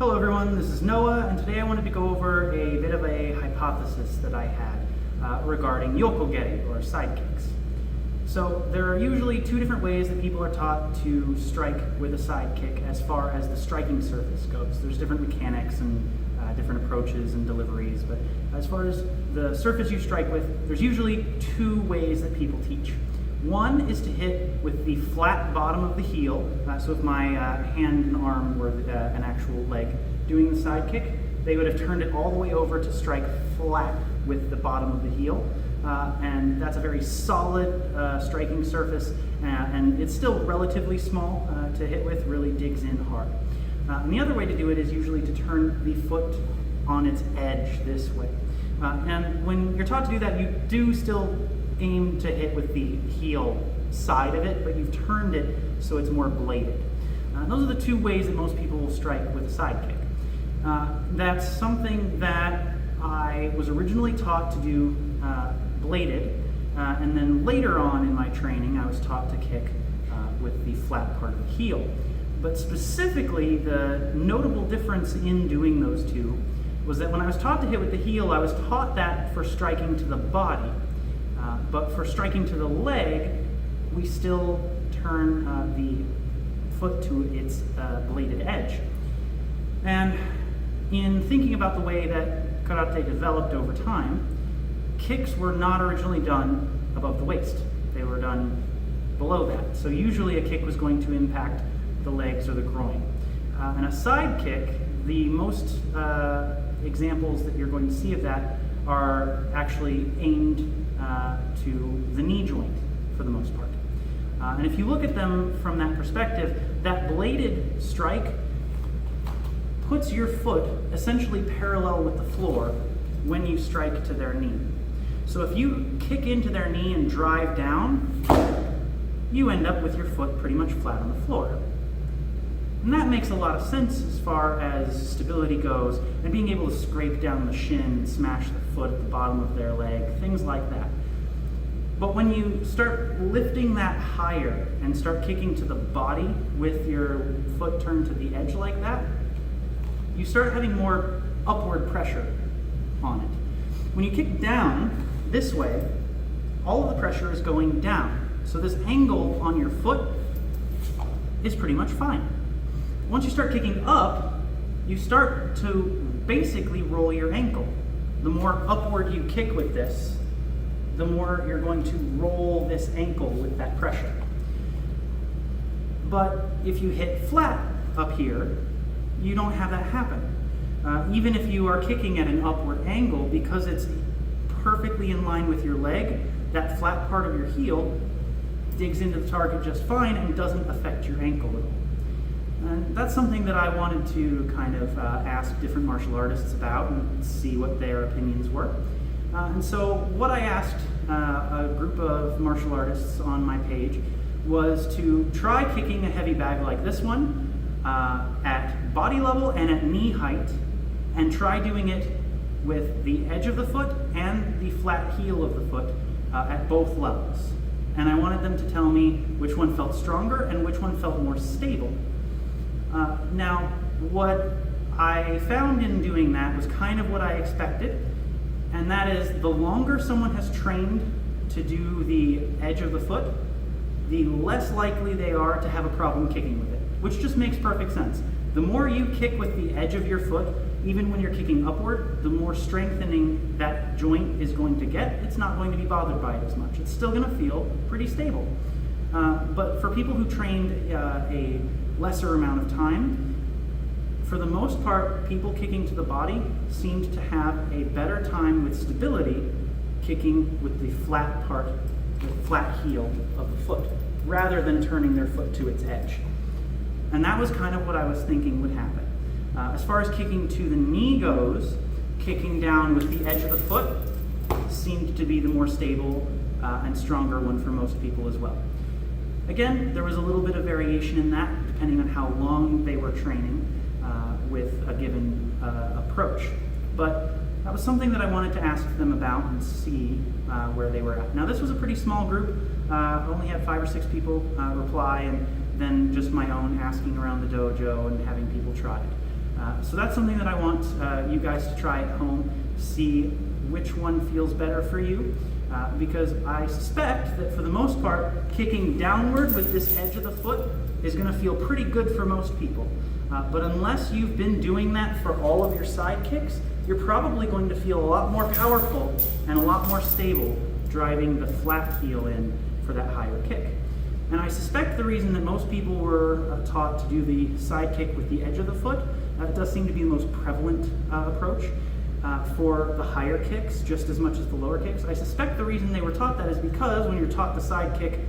Hello everyone, this is Noah, and today I wanted to go over a bit of a hypothesis that I had regarding Yoko-Geri, or side kicks. So there are usually two different ways that people are taught to strike with a side kick as far as the striking surface goes. There's different mechanics and different approaches and deliveries, but as far as the surface you strike with, there's usually two ways that people teach. One is to hit with the flat bottom of the heel. So if my hand and arm were an actual leg doing the side kick, they would have turned it all the way over to strike flat with the bottom of the heel. And that's a very solid striking surface, and it's still relatively small to hit with, really digs in hard. And the other way to do it is usually to turn the foot on its edge this way. And when you're taught to do that, you do still aim to hit with the heel side of it, but you've turned it so it's more bladed. Those are the two ways that most people will strike with a side kick. That's something that I was originally taught to do bladed, and then later on in my training I was taught to kick with the flat part of the heel. But specifically, the notable difference in doing those two was that when I was taught to hit with the heel, I was taught that for striking to the body. But for striking to the leg, we still turn the foot to its bladed edge. And in thinking about the way that karate developed over time, kicks were not originally done above the waist. They were done below that. So usually a kick was going to impact the legs or the groin. And a side kick, the most examples that you're going to see of that are actually aimed to the knee joint for the most part. And if you look at them from that perspective, that bladed strike puts your foot essentially parallel with the floor when you strike to their knee. So if you kick into their knee and drive down, you end up with your foot pretty much flat on the floor. And that makes a lot of sense as far as stability goes, and being able to scrape down the shin and smash the foot at the bottom of their leg, things like that. But when you start lifting that higher and start kicking to the body with your foot turned to the edge like that, you start having more upward pressure on it. When you kick down this way, all of the pressure is going down. So this angle on your foot is pretty much fine. Once you start kicking up, you start to basically roll your ankle. The more upward you kick with this, the more you're going to roll this ankle with that pressure. But if you hit flat up here, you don't have that happen. Even if you are kicking at an upward angle, because it's perfectly in line with your leg, that flat part of your heel digs into the target just fine and doesn't affect your ankle at all. And that's something that I wanted to kind of ask different martial artists about and see what their opinions were. And so what I asked a group of martial artists on my page was to try kicking a heavy bag like this one at body level and at knee height, and try doing it with the edge of the foot and the flat heel of the foot at both levels. And I wanted them to tell me which one felt stronger and which one felt more stable. Now, what I found in doing that was kind of what I expected, and that is the longer someone has trained to do the edge of the foot, the less likely they are to have a problem kicking with it, which just makes perfect sense. The more you kick with the edge of your foot, even when you're kicking upward, the more strengthening that joint is going to get. It's not going to be bothered by it as much. It's still going to feel pretty stable. But for people who trained a lesser amount of time, for the most part, people kicking to the body seemed to have a better time with stability kicking with the flat part, the flat heel of the foot, rather than turning their foot to its edge. And that was kind of what I was thinking would happen. As far as kicking to the knee goes, kicking down with the edge of the foot seemed to be the more stable and stronger one for most people as well. Again, there was a little bit of variation in that, depending on how long they were training with a given approach. But that was something that I wanted to ask them about and see where they were at. Now, this was a pretty small group. I only had 5 or 6 people reply, and then just my own asking around the dojo and having people try it. So that's something that I want you guys to try at home, see which one feels better for you, because I suspect that for the most part, kicking downward with this edge of the foot is going to feel pretty good for most people. But unless you've been doing that for all of your side kicks, you're probably going to feel a lot more powerful and a lot more stable driving the flat heel in for that higher kick. And I suspect the reason that most people were taught to do the side kick with the edge of the foot, it does seem to be the most prevalent approach for the higher kicks, just as much as the lower kicks. I suspect the reason they were taught that is because when you're taught the side kick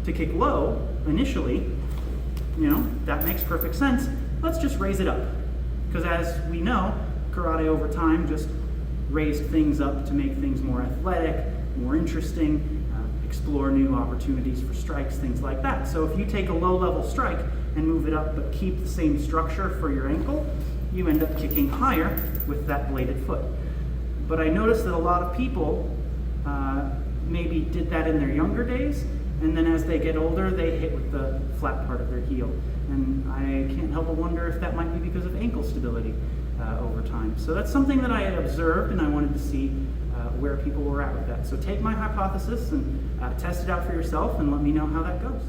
to kick low initially, that makes perfect sense. Let's just raise it up. Because as we know, karate over time just raised things up to make things more athletic, more interesting, explore new opportunities for strikes, things like that. So if you take a low-level strike and move it up but keep the same structure for your ankle, you end up kicking higher with that bladed foot. But I noticed that a lot of people maybe did that in their younger days, and then as they get older, they hit with the flat part of their heel. And I can't help but wonder if that might be because of ankle stability over time. So that's something that I had observed, and I wanted to see where people were at with that. So take my hypothesis and test it out for yourself, and let me know how that goes.